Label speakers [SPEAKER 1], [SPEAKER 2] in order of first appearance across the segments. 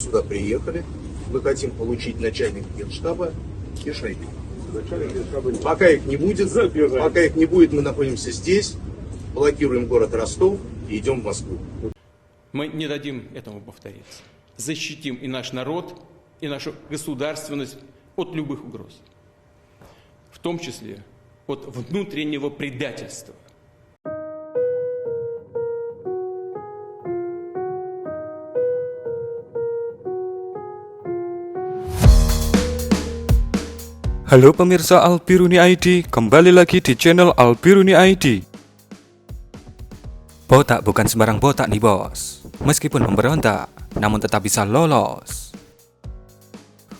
[SPEAKER 1] Сюда приехали, мы хотим получить начальника Генштаба и Шойгу. Пока их не будет, мы находимся здесь, блокируем город Ростов и идем в Москву.
[SPEAKER 2] Мы не дадим этому повториться. Защитим и наш народ, и нашу государственность от любых угроз, в том числе от внутреннего предательства.
[SPEAKER 3] Halo pemirsa Albiruni ID, kembali lagi di channel Albiruni ID. Botak bukan sembarang botak nih bos. Meskipun memberontak, namun tetap bisa lolos.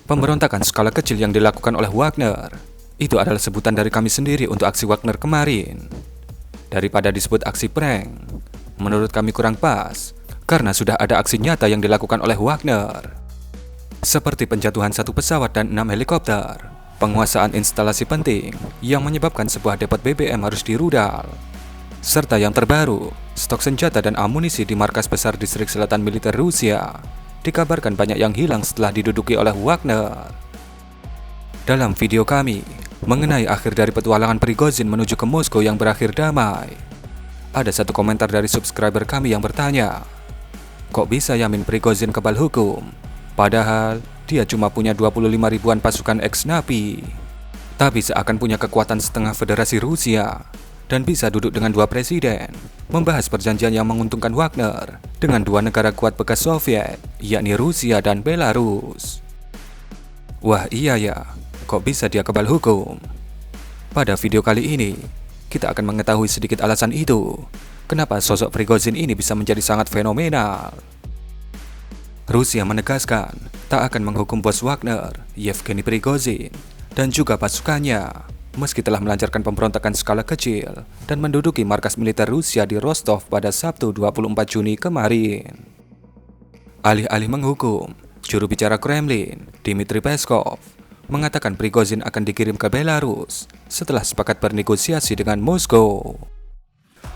[SPEAKER 3] Pemberontakan skala kecil yang dilakukan oleh Wagner itu adalah sebutan dari kami sendiri untuk aksi Wagner kemarin. Daripada disebut aksi prank, menurut kami kurang pas, karena sudah ada aksi nyata yang dilakukan oleh Wagner, seperti penjatuhan 1 pesawat dan 6 helikopter, penguasaan instalasi penting yang menyebabkan sebuah depot BBM harus dirudal, serta yang terbaru, stok senjata dan amunisi di markas besar distrik selatan militer Rusia dikabarkan banyak yang hilang setelah diduduki oleh Wagner. Dalam video kami mengenai akhir dari petualangan Prigozhin menuju ke Moskow yang berakhir damai, ada satu komentar dari subscriber kami yang bertanya, kok bisa Yamin Prigozhin kebal hukum, padahal dia cuma punya 25 ribuan pasukan ex-napi, tapi seakan punya kekuatan setengah federasi Rusia, dan bisa duduk dengan 2 presiden, membahas perjanjian yang menguntungkan Wagner dengan 2 negara kuat bekas Soviet, yakni Rusia dan Belarus. Wah iya ya, kok bisa dia kebal hukum? Pada video kali ini, kita akan mengetahui sedikit alasan itu, kenapa sosok Prigozhin ini bisa menjadi sangat fenomenal. Rusia menegaskan tak akan menghukum bos Wagner, Yevgeny Prigozhin, dan juga pasukannya, meski telah melancarkan pemberontakan skala kecil dan menduduki markas militer Rusia di Rostov pada Sabtu 24 Juni kemarin. Alih-alih menghukum, juru bicara Kremlin, Dmitry Peskov, mengatakan Prigozhin akan dikirim ke Belarus setelah sepakat bernegosiasi dengan Moskow.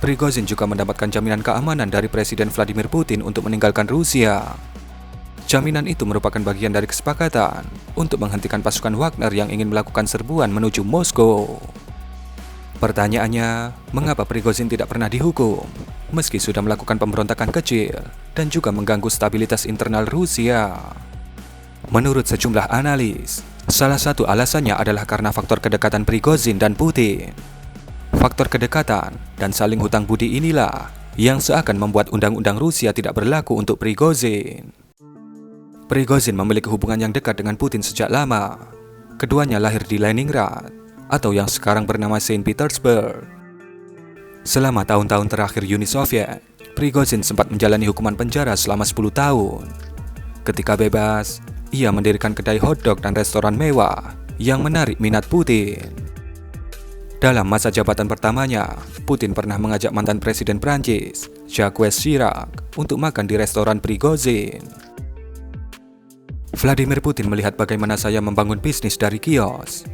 [SPEAKER 3] Prigozhin juga mendapatkan jaminan keamanan dari Presiden Vladimir Putin untuk meninggalkan Rusia. Jaminan itu merupakan bagian dari kesepakatan untuk menghentikan pasukan Wagner yang ingin melakukan serbuan menuju Moskow. Pertanyaannya, mengapa Prigozhin tidak pernah dihukum, meski sudah melakukan pemberontakan kecil dan juga mengganggu stabilitas internal Rusia? Menurut sejumlah analis, salah satu alasannya adalah karena faktor kedekatan Prigozhin dan Putin. Faktor kedekatan dan saling hutang budi inilah yang seakan membuat undang-undang Rusia tidak berlaku untuk Prigozhin. Prigozhin memiliki hubungan yang dekat dengan Putin sejak lama. Keduanya lahir di Leningrad, atau yang sekarang bernama Saint Petersburg. Selama tahun-tahun terakhir Uni Soviet, Prigozhin sempat menjalani hukuman penjara selama 10 tahun. Ketika bebas, ia mendirikan kedai hotdog dan restoran mewah yang menarik minat Putin. Dalam masa jabatan pertamanya, Putin pernah mengajak mantan Presiden Prancis, Jacques Chirac, untuk makan di restoran Prigozhin. Vladimir Putin melihat bagaimana saya membangun bisnis dari kios.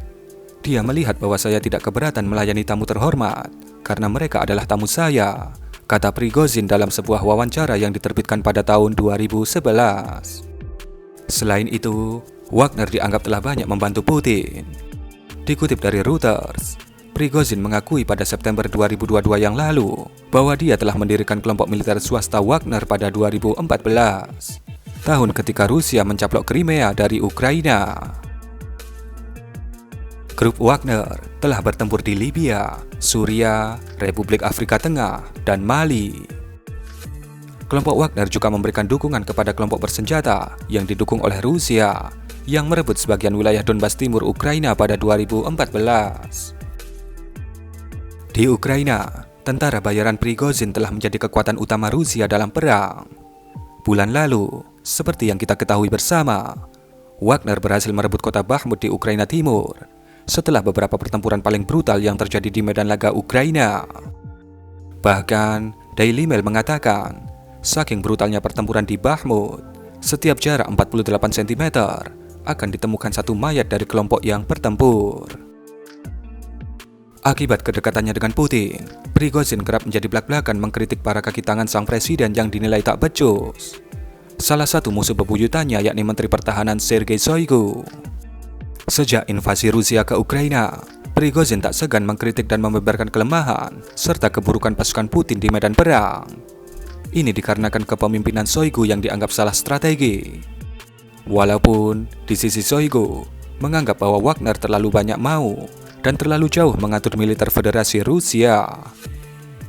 [SPEAKER 3] Dia melihat bahwa saya tidak keberatan melayani tamu terhormat karena mereka adalah tamu saya, kata Prigozhin dalam sebuah wawancara yang diterbitkan pada tahun 2011. Selain itu, Wagner dianggap telah banyak membantu Putin. Dikutip dari Reuters, Prigozhin mengakui pada September 2022 yang lalu bahwa dia telah mendirikan kelompok militer swasta Wagner pada 2014. Tahun ketika Rusia mencaplok Crimea dari Ukraina. Grup Wagner telah bertempur di Libya, Suria, Republik Afrika Tengah, dan Mali. Kelompok Wagner juga memberikan dukungan kepada kelompok bersenjata yang didukung oleh Rusia yang merebut sebagian wilayah Donbas Timur Ukraina pada 2014. Di Ukraina, tentara bayaran Prigozhin telah menjadi kekuatan utama Rusia dalam perang. Bulan lalu, seperti yang kita ketahui bersama, Wagner berhasil merebut kota Bakhmut di Ukraina Timur setelah beberapa pertempuran paling brutal yang terjadi di medan laga Ukraina. Bahkan, Daily Mail mengatakan, saking brutalnya pertempuran di Bakhmut, setiap jarak 48 cm akan ditemukan satu mayat dari kelompok yang bertempur. Akibat kedekatannya dengan Putin, Prigozhin kerap menjadi blak-blakan mengkritik para kaki tangan sang presiden yang dinilai tak becus. salah satu musuh bebuyutannya yakni Menteri Pertahanan Sergei Shoigu. Sejak invasi Rusia ke Ukraina, Prigozhin tak segan mengkritik dan membeberkan kelemahan serta keburukan pasukan Putin di medan perang. Ini dikarenakan kepemimpinan Shoigu yang dianggap salah strategi. Walaupun di sisi Shoigu menganggap bahwa Wagner terlalu banyak mau dan terlalu jauh mengatur militer Federasi Rusia.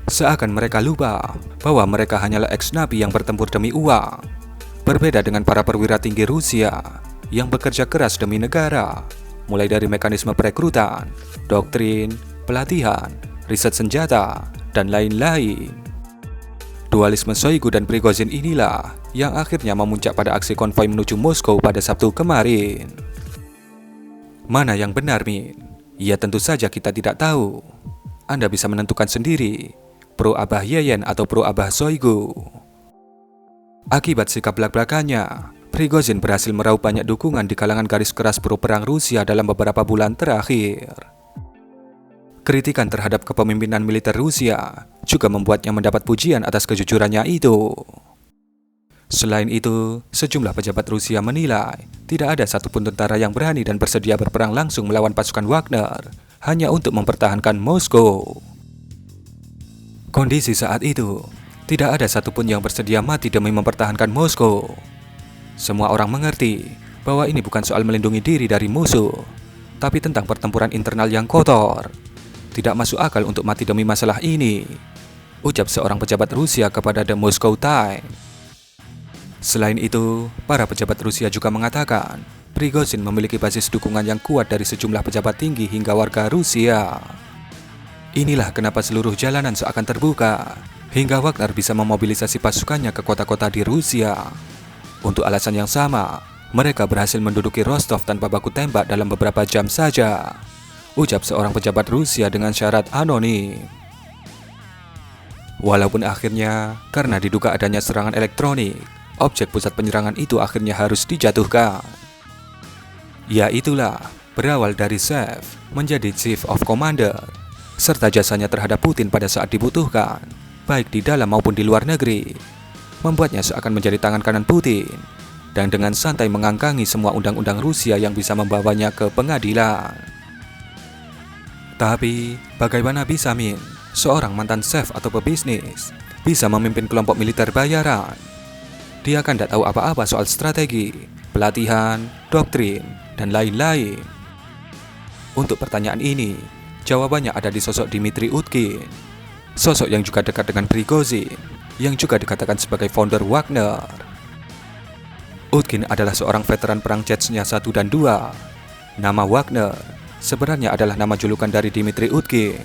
[SPEAKER 3] Seakan mereka lupa bahwa mereka hanyalah ex-napi yang bertempur demi uang. Berbeda dengan para perwira tinggi Rusia yang bekerja keras demi negara, mulai dari mekanisme perekrutan, doktrin, pelatihan, riset senjata, dan lain-lain. Dualisme Shoigu dan Prigozhin inilah yang akhirnya memuncak pada aksi konvoi menuju Moskow pada Sabtu kemarin. Mana yang benar, Min? Ya tentu saja kita tidak tahu. Anda bisa menentukan sendiri, pro Abah Yeyen atau pro Abah Shoigu. Akibat sikap belak-belakannya, Prigozhin berhasil meraup banyak dukungan di kalangan garis keras pro perang Rusia dalam beberapa bulan terakhir. Kritikan terhadap kepemimpinan militer Rusia juga membuatnya mendapat pujian atas kejujurannya itu. Selain itu, sejumlah pejabat Rusia menilai tidak ada satupun tentara yang berani dan bersedia berperang langsung melawan pasukan Wagner hanya untuk mempertahankan Moskow. Kondisi saat itu, tidak ada satupun yang bersedia mati demi mempertahankan Moskow. Semua orang mengerti bahwa ini bukan soal melindungi diri dari musuh, tapi tentang pertempuran internal yang kotor. Tidak masuk akal untuk mati demi masalah ini, ucap seorang pejabat Rusia kepada The Moscow Times. Selain itu, para pejabat Rusia juga mengatakan Prigozhin memiliki basis dukungan yang kuat dari sejumlah pejabat tinggi hingga warga Rusia. Inilah kenapa seluruh jalanan seakan terbuka, hingga Wagner bisa memobilisasi pasukannya ke kota-kota di Rusia. Untuk alasan yang sama, mereka berhasil menduduki Rostov tanpa baku tembak dalam beberapa jam saja, ucap seorang pejabat Rusia dengan syarat anonim. Walaupun akhirnya, karena diduga adanya serangan elektronik, objek pusat penyerangan itu akhirnya harus dijatuhkan. Ya itulah, berawal dari Chef menjadi Chief of Commander, serta jasanya terhadap Putin pada saat dibutuhkan, baik di dalam maupun di luar negeri, membuatnya seakan menjadi tangan kanan Putin, dan dengan santai mengangkangi semua undang-undang Rusia yang bisa membawanya ke pengadilan. Tapi, bagaimana bisa, Min, seorang mantan chef atau pebisnis, bisa memimpin kelompok militer bayaran? Dia kan tidak tahu apa-apa soal strategi, pelatihan, doktrin, dan lain-lain. Untuk pertanyaan ini, jawabannya ada di sosok Dmitry Utkin, sosok yang juga dekat dengan Prigozhin, yang juga dikatakan sebagai founder Wagner. Utkin adalah seorang veteran perang Chechnya 1 dan 2. Nama Wagner sebenarnya adalah nama julukan dari Dmitry Utkin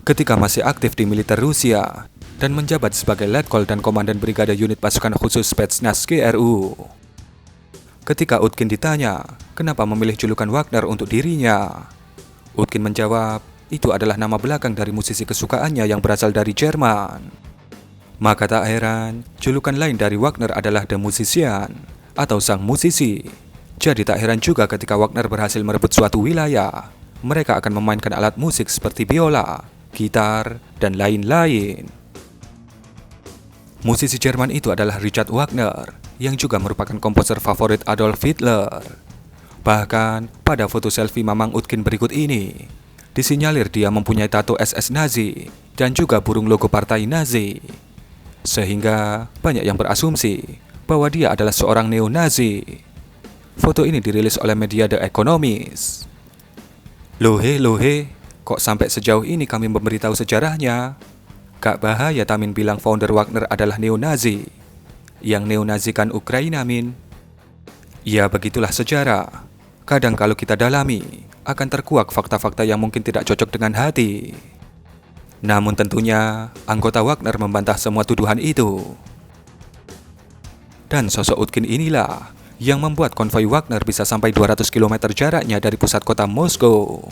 [SPEAKER 3] ketika masih aktif di militer Rusia dan menjabat sebagai Letkol dan Komandan Brigade Unit Pasukan Khusus Spetsnaz GRU. Ketika Utkin ditanya kenapa memilih julukan Wagner untuk dirinya, Utkin menjawab, itu adalah nama belakang dari musisi kesukaannya yang berasal dari Jerman. Maka tak heran, julukan lain dari Wagner adalah The Musician atau Sang Musisi. Jadi tak heran juga ketika Wagner berhasil merebut suatu wilayah, mereka akan memainkan alat musik seperti biola, gitar, dan lain-lain. Musisi Jerman itu adalah Richard Wagner, yang juga merupakan komposer favorit Adolf Hitler. Bahkan, pada foto selfie Mamang Utkin berikut ini, disinyalir dia mempunyai tato SS Nazi dan juga burung logo partai Nazi. Sehingga banyak yang berasumsi bahwa dia adalah seorang neo-Nazi. Foto ini dirilis oleh media The Economist. Lohe, kok sampai sejauh ini kami memberitahu sejarahnya? Gak bahaya Tamin bilang founder Wagner adalah neo-Nazi, yang neo-Nazikan Ukraina, Min. Ya begitulah sejarah. Kadang kalau kita dalami, akan terkuak fakta-fakta yang mungkin tidak cocok dengan hati. Namun tentunya, anggota Wagner membantah semua tuduhan itu. Dan sosok Utkin inilah yang membuat konvoi Wagner bisa sampai 200 km jaraknya dari pusat kota Moskow.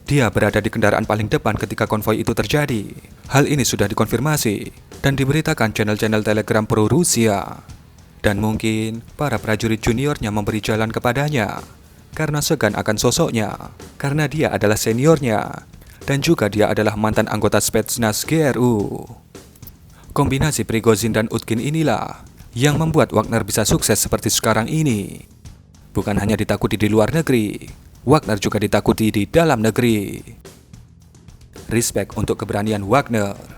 [SPEAKER 3] Dia berada di kendaraan paling depan ketika konvoi itu terjadi. Hal ini sudah dikonfirmasi dan diberitakan channel-channel Telegram pro-Rusia. Dan mungkin para prajurit juniornya memberi jalan kepadanya karena segan akan sosoknya, karena dia adalah seniornya. Dan juga dia adalah mantan anggota Spetsnaz GRU. Kombinasi Prigozhin dan Utkin inilah yang membuat Wagner bisa sukses seperti sekarang ini. Bukan hanya ditakuti di luar negeri, Wagner juga ditakuti di dalam negeri. Respect untuk keberanian Wagner.